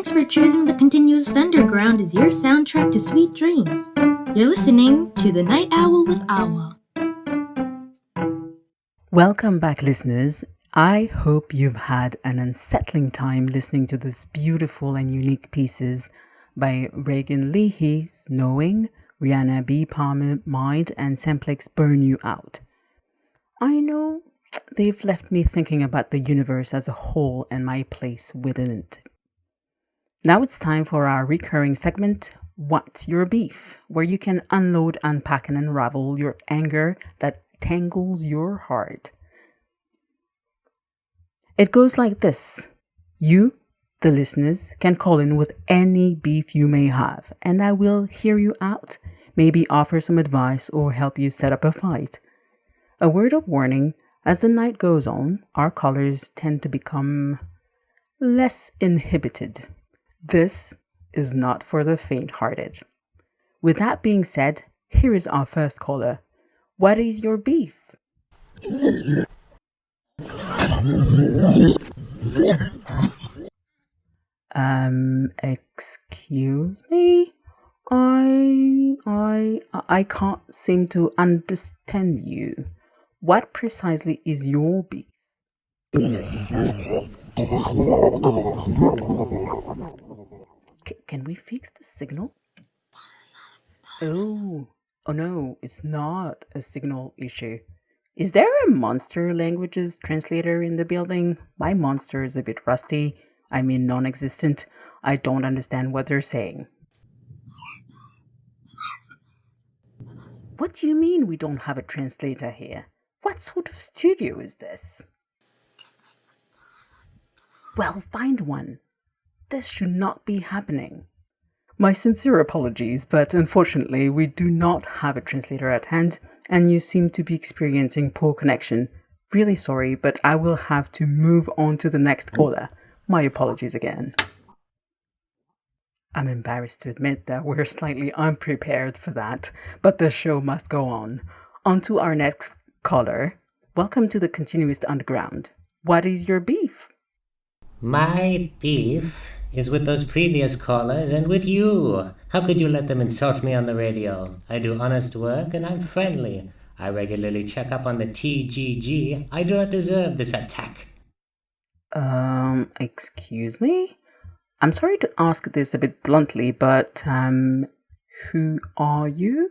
Thanks for choosing the Continuous Underground as your soundtrack to sweet dreams. You're listening to The Night Owl with Awa. Welcome back, listeners. I hope you've had an unsettling time listening to these beautiful and unique pieces by Reagan Leahy's Knowing, Rihanna B. Palmer Mind, and Simplex Burn You Out. I know they've left me thinking about the universe as a whole and my place within it. Now it's time for our recurring segment, What's Your Beef?, where you can unload, unpack, and unravel your anger that tangles your heart. It goes like this. You, the listeners, can call in with any beef you may have, and I will hear you out, maybe offer some advice or help you set up a fight. A word of warning, as the night goes on, our callers tend to become less inhibited. This is not for the faint-hearted. With that being said, here is our first caller. What is your beef? Excuse me? I can't seem to understand you. What precisely is your beef? Can we fix the signal? Oh no, it's not a signal issue. Is there a monster languages translator in the building? My monster is a bit rusty. I mean non-existent. I don't understand what they're saying. What do you mean we don't have a translator here? What sort of studio is this? Well, find one. This should not be happening. My sincere apologies, but unfortunately we do not have a translator at hand, and you seem to be experiencing poor connection. Really sorry, but I will have to move on to the next caller. My apologies again. I'm embarrassed to admit that we're slightly unprepared for that, but the show must go on. On to our next caller. Welcome to the Continuous Underground. What is your beef? My beef is with those previous callers and with you. How could you let them insult me on the radio? I do honest work and I'm friendly. I regularly check up on the TGG. I do not deserve this attack. Excuse me? I'm sorry to ask this a bit bluntly, but, who are you?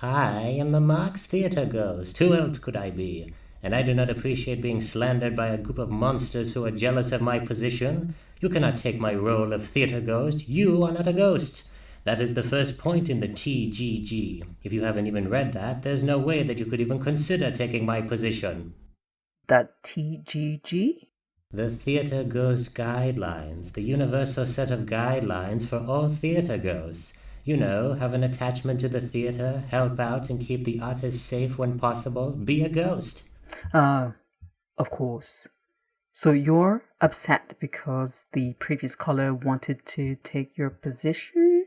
I am the Marx Theatre Ghost. Who else could I be? And I do not appreciate being slandered by a group of monsters who are jealous of my position. You cannot take my role of theatre ghost. You are not a ghost. That is the first point in the TGG. If you haven't even read that, there's no way that you could even consider taking my position. That TGG? The Theatre Ghost Guidelines, the universal set of guidelines for all theatre ghosts. You know, have an attachment to the theatre, help out and keep the artist safe when possible, be a ghost. Of course. So you're upset because the previous caller wanted to take your position?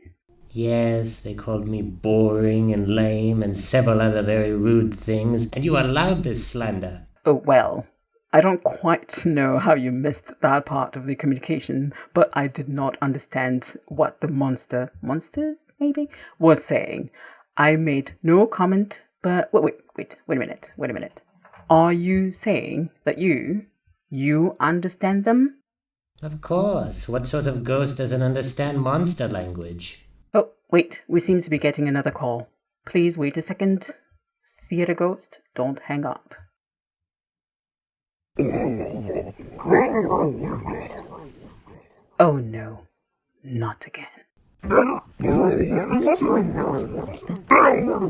Yes, they called me boring and lame and several other very rude things, and you allowed this slander. Oh, well, I don't quite know how you missed that part of the communication, but I did not understand what the monsters maybe, was saying. I made no comment, but wait a minute. Are you saying that you understand them? Of course. What sort of ghost doesn't understand monster language? Oh, wait, we seem to be getting another call. Please wait a second. Theatre Ghost, don't hang up. Oh no, not again.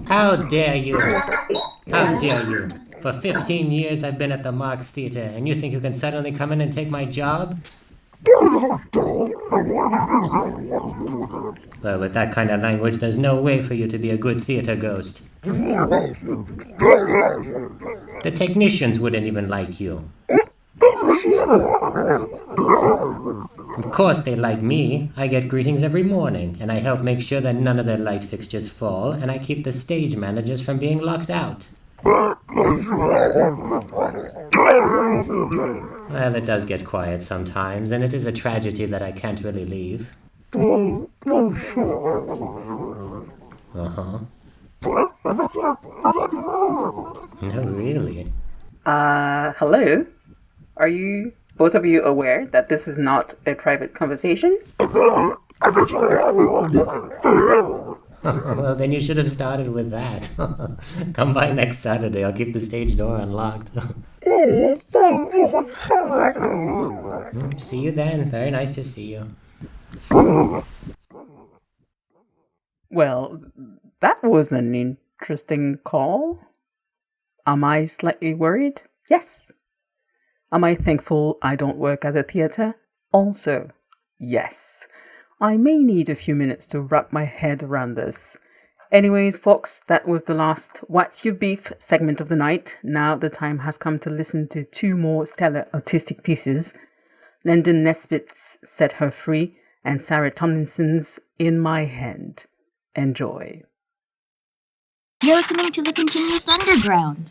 How dare you? How dare you? For 15 years I've been at the Marx Theatre, and you think you can suddenly come in and take my job? Well, with that kind of language, there's no way for you to be a good theatre ghost. The technicians wouldn't even like you. Of course they like me. I get greetings every morning, and I help make sure that none of their light fixtures fall, and I keep the stage managers from being locked out. Well, it does get quiet sometimes, and it is a tragedy that I can't really leave. Uh-huh. No, really. Hello? Are you, both of you, aware that this is not a private conversation? Well, then you should have started with that. Come by next Saturday. I'll keep the stage door unlocked. See you then. Very nice to see you. Well, that was an interesting call. Am I slightly worried? Yes. Am I thankful I don't work at a theatre? Also, yes. I may need a few minutes to wrap my head around this. Anyways, folks, that was the last What's Your Beef segment of the night. Now the time has come to listen to two more stellar artistic pieces. Lyndon Nesbitt's Set Her Free and Sarah Tomlinson's In My Hand. Enjoy. You're listening to the Continuous Underground.